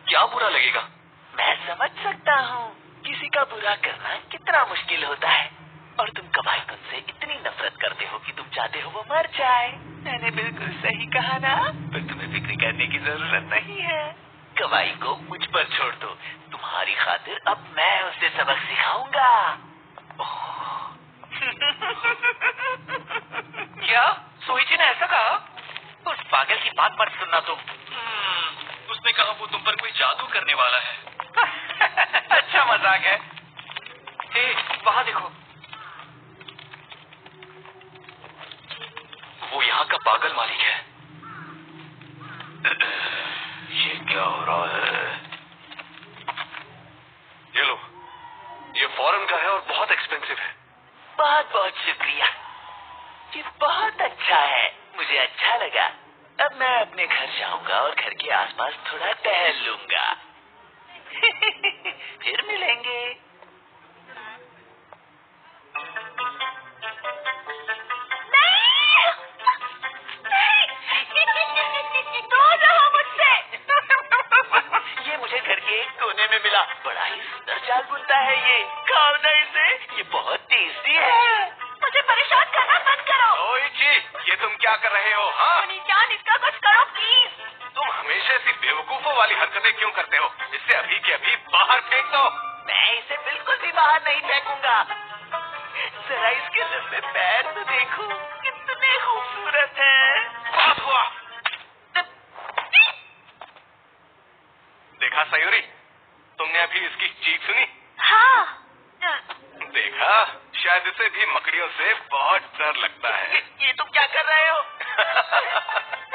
क्या बुरा लगेगा? मैं समझ सकता हूँ किसी का बुरा करना कितना मुश्किल होता है, और तुम कवाई कुन से इतनी नफरत करते हो कि तुम चाहते हो वो मर जाए। मैंने बिल्कुल सही कहा ना? पर तुम्हें फिक्र करने की जरूरत नहीं है। कवाई को मुझ पर छोड़ दो, तुम्हारी खातिर अब मैं उसे सबक सिखाऊंगा। क्या सोइची ने ऐसा कहा? उस पागल की बात मत सुनना तुम। उसने कहा वो तुम पर कोई जादू करने वाला है। अच्छा मजाक है। वहाँ देखो, वो यहाँ का पागल मालिक है। ये क्या हो रहा है? ये लो, ये फॉरेन का है और बहुत एक्सपेंसिव है। बहुत बहुत शुक्रिया, ये बहुत अच्छा है, मुझे अच्छा लगा। अब मैं अपने घर जाऊंगा और घर के आसपास थोड़ा टहल लूंगा। फिर मिलेंगे। दूर रहो मुझसे। ये मुझे घर के एक कोने में मिला, बड़ा ही सुंदर जाल बुनता है ये। खाओ ना इसे, ये बहुत टेस्टी है। मुझे परेशान करना बंद करो। सोइची, ये तुम क्या कर रहे हो? हाँ, जान इसका कुछ करो प्लीज। तुम हमेशा ऐसी बेवकूफों वाली हरकतें क्यों करते हो? इसे अभी के अभी बाहर फेंक दो। मैं इसे बिल्कुल भी बाहर नहीं फेंकूंगा। जरा इसके लंबे पैर तो देखो, कितने खूबसूरत हैं। बहुत हुआ। देखा सयूरी, तुमने अभी इसकी चीख सुनी? हाँ। देखा, शायद इसे भी मकड़ियों से बहुत डर लगता है। ये तुम क्या कर रहे हो?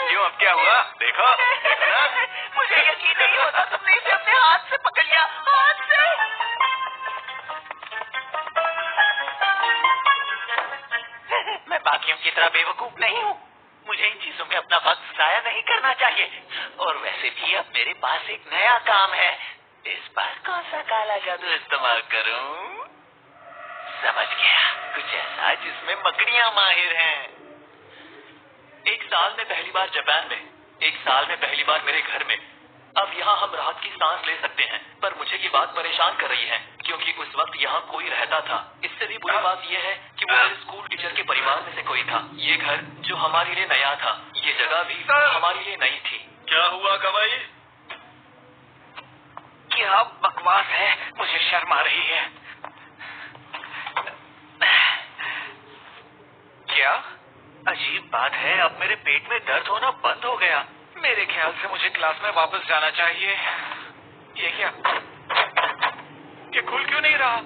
क्यों, अब क्या हुआ? देखो, देखो ना। मुझे यकीन नहीं होता तुमने इसे अपने हाथ से पकड़ लिया। हाथ से। मैं बाकियों की तरह बेवकूफ नहीं हूँ, मुझे इन चीजों में अपना वक्त जाया नहीं करना चाहिए। और वैसे भी अब मेरे पास एक नया काम है, इस बार कौन सा काला जादू इस्तेमाल करूं? समझ गया, कुछ ऐसा जिसमें मकड़ियां माहिर हैं। एक साल में पहली बार जापान में, एक साल में पहली बार मेरे घर में। अब यहाँ हम राहत की सांस ले सकते हैं, पर मुझे ये बात परेशान कर रही है क्योंकि उस वक्त यहाँ कोई रहता था। इससे भी बुरी बात यह है कि वो मेरे स्कूल टीचर के परिवार में से कोई था। ये घर जो हमारे लिए नया था, ये जगह भी हमारे लिए नई थी। क्या हुआ कवाई? क्या बकवास है, मुझे शर्म आ रही है। क्या अजीब बात है, अब मेरे पेट में दर्द होना बंद हो गया। मेरे ख्याल से मुझे क्लास में वापस जाना चाहिए। ये क्या, ये खुल क्यों नहीं रहा?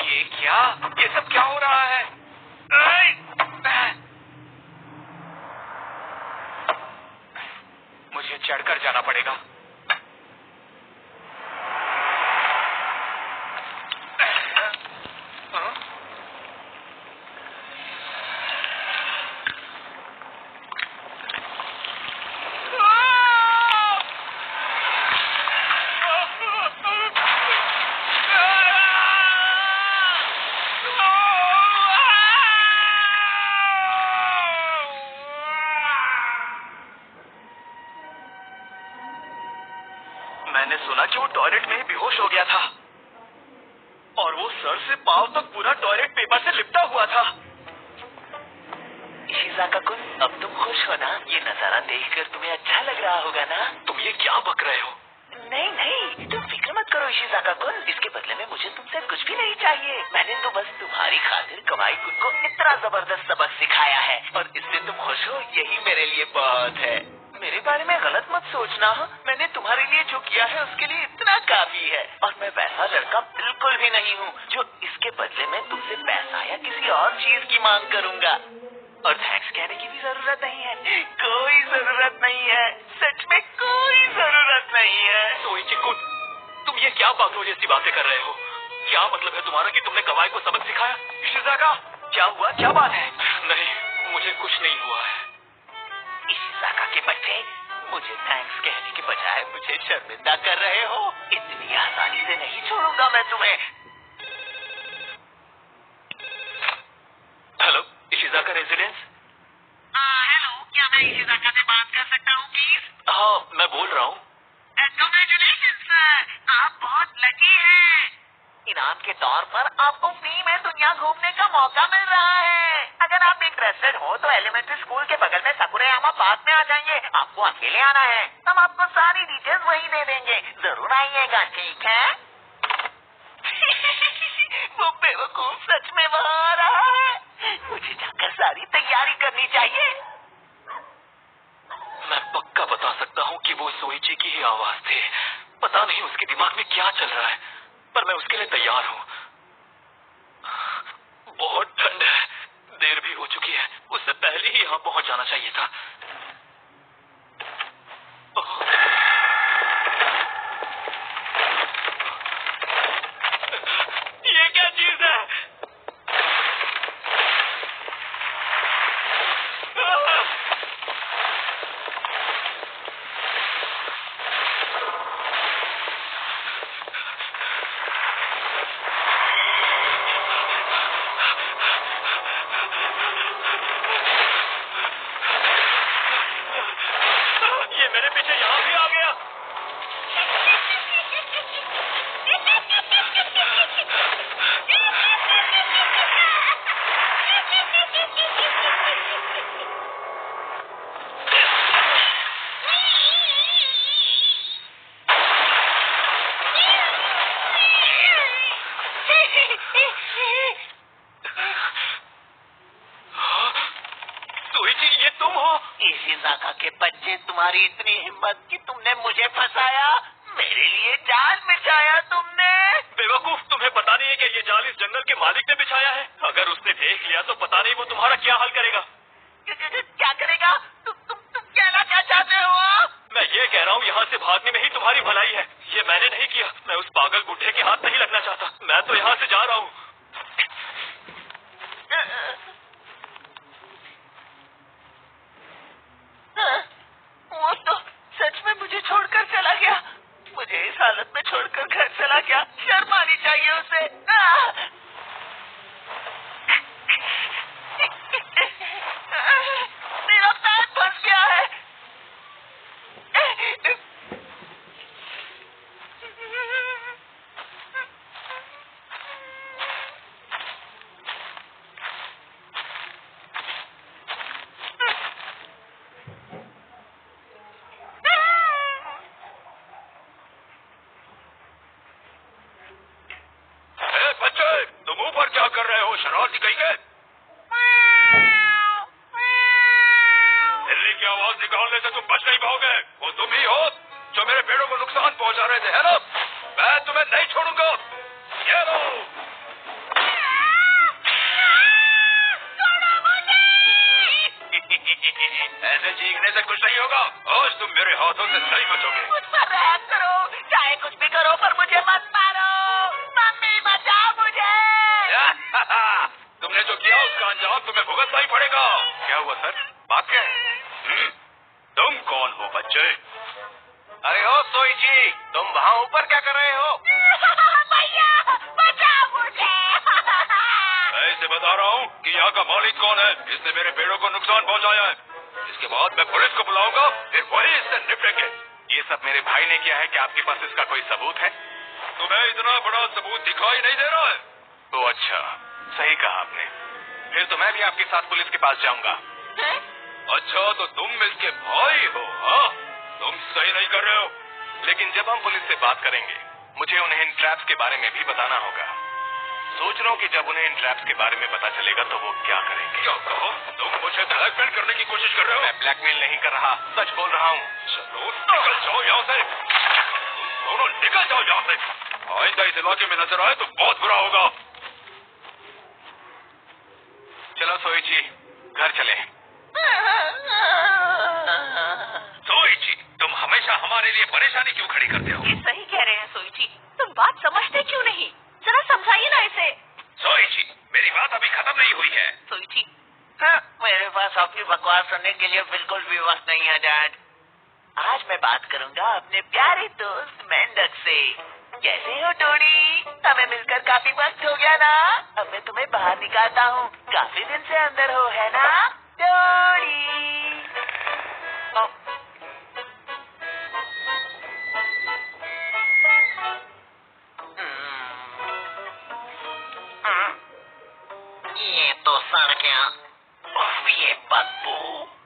ये क्या, ये सब क्या हो रहा है? मुझे चढ़कर जाना पड़ेगा। मैंने सुना कि वो टॉयलेट में ही बेहोश हो गया था और वो सर से पांव तक पूरा टॉयलेट पेपर से लिपटा हुआ था। शिज़ाका-कुन, अब तुम खुश हो ना? ये नजारा देखकर तुम्हें अच्छा लग रहा होगा ना? तुम ये क्या बक रहे हो? नहीं नहीं, तुम फिक्र मत करो शिज़ाका-कुन, इसके बदले में मुझे तुमसे कुछ भी नहीं चाहिए। मैंने तो बस तुम्हारी खातिर कवाई-कुन को इतना जबरदस्त सबक सिखाया है और इससे तुम खुश हो, यही मेरे लिए बहुत है। मेरे बारे में गलत मत सोचना, मैंने तुम्हारे लिए जो किया है उसके लिए इतना काफी है। और मैं वैसा लड़का बिल्कुल भी नहीं हूँ जो इसके बदले में तुमसे पैसा या किसी और चीज की मांग करूंगा। और थैंक्स कहने की भी जरूरत नहीं है, कोई जरूरत नहीं है, सच में कोई जरूरत नहीं है। सोइची-कुन, तुम ये क्या पागलों जैसी बातें कर रहे हो? क्या मतलब है तुम्हारा कि तुमने कवाई को सबक सिखाया? शिज़ाका, क्या हुआ, क्या बात है? नहीं, मुझे कुछ नहीं हुआ है। शिज़ाका के बच्चे, मुझे थैंक्स कहने के बजाय मुझे शर्मिंदा कर रहे हो। इतनी आसानी से नहीं छोड़ूंगा मैं तुम्हें। Hello, शिज़ाका residence? हेलो, क्या मैं शिज़ाका से बात कर सकता हूँ प्लीज? हाँ, मैं बोल रहा हूँ। Congratulations सर, आप बहुत लकी हैं। इनाम के तौर पर आपको फ्री में दुनिया घूमने का मौका मिल रहा है। अगर आप इंटरेस्टेड हो तो एलिमेंट्री स्कूल के बगल में सकुरेयामा पार्क में आ जाइए। आपको अकेले आना है, हम आपको सारी डिटेल्स वहीं दे देंगे। जरूर आइएगा, ठीक है? वो बेवकूफ सच में वहाँ आ रहा है। मुझे जाकर सारी तैयारी करनी चाहिए। मैं पक्का बता सकता हूँ कि वो सोइची की ही आवाज थी। पता नहीं उसके दिमाग में क्या चल रहा है, पर मैं उसके लिए तैयार हूँ। बहुत ठंड है, देर भी हो चुकी है। उससे पहले ही यहाँ पहुँच जाना चाहिए था। ये क्या चीज है? ये मेरे पीछे यहाँ भी आ गया। सोइची, ये तुम हो? इशिज़ाका के बच्चे, तुम्हारी इतनी हिम्मत कि तुमने मुझे फंसाया, मेरे लिए जाल बिछाया तुमने। बेवकूफ, तुम्हें पता नहीं है कि ये जाल इस जंगल के मालिक ने बिछाया है। अगर उसने देख लिया तो पता नहीं वो तुम्हारा क्या हाल करेगा। क्या करेगा? तुम कहना क्या चाहते हो? मैं ये कह रहा हूँ, यहाँ से भागने में ही तुम्हारी भलाई है। ये मैंने नहीं किया। मैं उस पागल बुढ़े के हाथ नहीं लगना चाहता। मैं तो यहाँ से जा रहा हूँ। वो तो सच में मुझे छोड़कर चला गया। मुझे इस हालत में छोड़कर घर चला गया। शर्म आनी चाहिए उसे। मेरा पैर फंस गया है। बच्चे, तुम ऊपर क्या कर रहे हो? शरारती कहीं के? दिल्ली की आवाज निकालने से तुम बच नहीं पाओगे। वो तुम ही हो जो मेरे पेड़ों को नुकसान पहुंचा रहे थे, है ना? मैं तुम्हें नहीं छोड़ूंगा। ये लो। ऐसे चीखने से कुछ नहीं होगा। आज तुम मेरे हाथों से नहीं बचोगे। मुझ पर रहम करो, चाहे कुछ भी करो, पर मुझे मत मारो। मम्मी, बचाओ मुझे। तुमने जो किया उसका अंजाम तुम्हें भुगतना ही पड़ेगा। क्या हुआ सर? बात क्या है? तुम कौन हो बच्चे? अरे ओ सोइची, तुम वहाँ ऊपर क्या कर रहे हो? भैया, बचाओ मुझे। मैं इसे बता रहा हूँ कि यहाँ का मालिक कौन है। इसने मेरे पेड़ों को नुकसान पहुँचाया है। इसके बाद मैं पुलिस को बुलाऊंगा, फिर वही इससे निपटेंगे। ये सब मेरे भाई ने किया है। क्या आपके पास इसका कोई सबूत है? तुम्हें इतना बड़ा सबूत दिखाई नहीं दे रहा है? तो अच्छा, सही कहा आपने। फिर तो मैं भी आपके साथ पुलिस के पास जाऊंगा। अच्छा, तो तुम इसके भाई हो? हाँ, तुम सही नहीं कर रहे हो। लेकिन जब हम पुलिस से बात करेंगे, मुझे उन्हें इन ट्रैप्स के बारे में भी बताना होगा। सोच रहा हूँ कि जब उन्हें इन ट्रैप्स के बारे में पता चलेगा तो वो क्या करेंगे। क्या कहो? तुम मुझे ब्लैकमेल करने की कोशिश कर रहे हो? मैं ब्लैकमेल नहीं कर रहा, सच बोल रहा हूँ। चलो निकल जाओ यहाँ से। तुम दोनों निकल जाओ यहाँ से। आइंदा इस इलाके में नजर आए तो बहुत बुरा होगा। चलो सोइची, घर चले। सोइची, तुम हमेशा हमारे लिए परेशानी क्यों खड़ी करते हो? ये सही कह रहे हैं सोइची, तुम बात समझते क्यों नहीं? जरा समझाइए ना इसे। सोइची, मेरी बात अभी खत्म नहीं हुई है। सोइची, मेरे पास आपकी बकवास सुनने के लिए बिल्कुल भी वक्त नहीं है डैड। आज मैं बात करूंगा अपने प्यारे दोस्त मेंढक से। कैसे हो टोनी? हमें मिलकर काफी वक्त हो गया ना। अब मैं तुम्हें बाहर निकालता हूँ। काफी दिन से अंदर हो, है ना टोनी? मैं तो सड़ गया। उफ, ये बदबू।